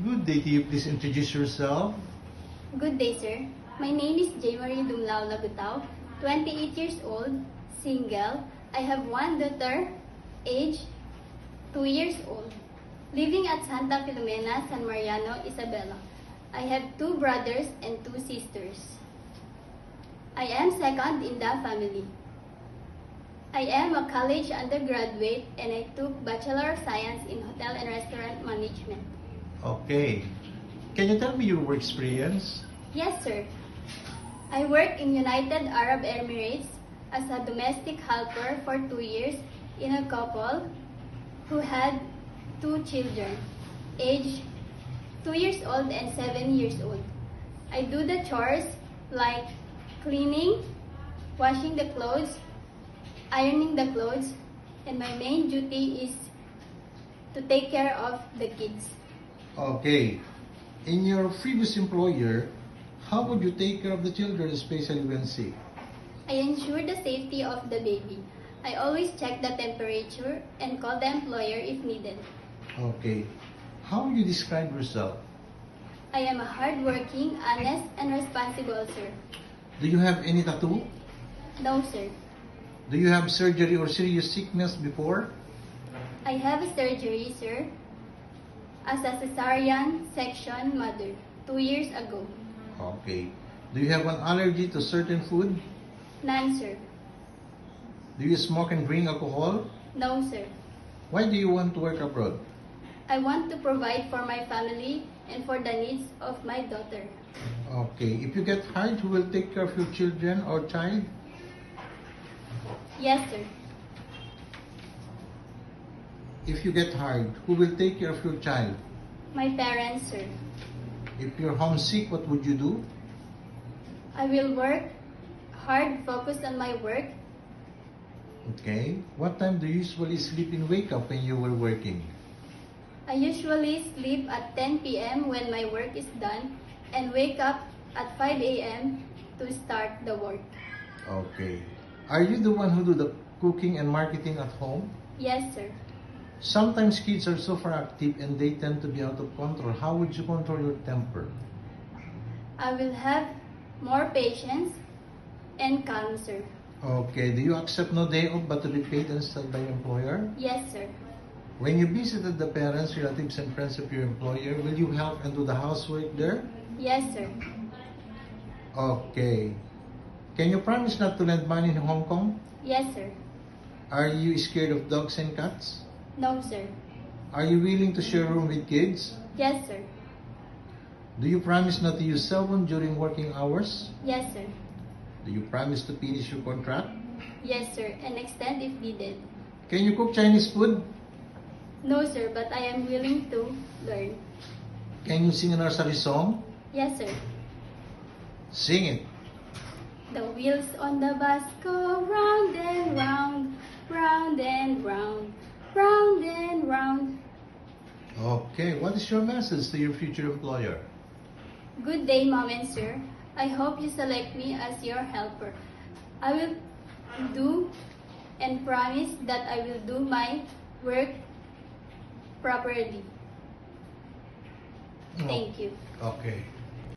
Good day to you. Please introduce yourself. Good day, sir. My name is J. Marie Dumlao Labutao, 28 years old, single. I have one daughter, age 2 years old, living at Santa Filomena, San Mariano, Isabela. I have 2 brothers and 2 sisters. I am second in the family. I am a college undergraduate and I took Bachelor of Science in Hotel and Restaurant Management. Okay. Can you tell me your work experience? Yes, sir. I worked in United Arab Emirates as a domestic helper for 2 years in a couple who had 2 children, aged 2 years old and 7 years old. I do the chores like cleaning, washing the clothes, ironing the clothes, and my main duty is to take care of the kids. Okay. In your previous employer, how would you take care of the children, especially when sick? I ensure the safety of the baby. I always check the temperature and call the employer if needed. Okay. How would you describe yourself? I am a hardworking, honest, and responsible, sir. Do you have any tattoo? No, sir. Do you have surgery or serious sickness before? I have a surgery, sir, as a cesarean section mother 2 years ago. Okay. Do you have an allergy to certain food? None, sir. Do you smoke and drink alcohol? No, sir. Why do you want to work abroad? I want to provide for my family and for the needs of my daughter. Okay. If you get hired, who will take care of your children or child? Yes, sir. If you get hired, who will take care of your child? My parents, sir. If you're homesick, what would you do? I will work hard, focus on my work. Okay. What time do you usually sleep and wake up when you were working? I usually sleep at 10 p.m. when my work is done and wake up at 5 a.m. to start the work. Okay. Are you the one who do the cooking and marketing at home? Yes, sir. Sometimes kids are super active and they tend to be out of control. How would you control your temper? I will have more patience and calm, sir. Okay. Do you accept no day off but to be paid instead by your employer? Yes, sir. When you visited the parents, relatives, and friends of your employer, will you help and do the housework there? Yes, sir. Okay. Can you promise not to lend money in Hong Kong? Yes, sir. Are you scared of dogs and cats? No, sir. Are you willing to share a room with kids? Yes, sir. Do you promise not to use cell phone during working hours? Yes, sir. Do you promise to finish your contract? Yes, sir. And extend if needed. Can you cook Chinese food? No, sir, but I am willing to learn. Can you sing a nursery song? Yes, sir. Sing it. The wheels on the bus go round and round, round and round, round and round. Okay. What is your message to your future employer? Good day, Mom and Sir. I hope you select me as your helper. I will do and promise that I will do my work properly. Thank you. Okay.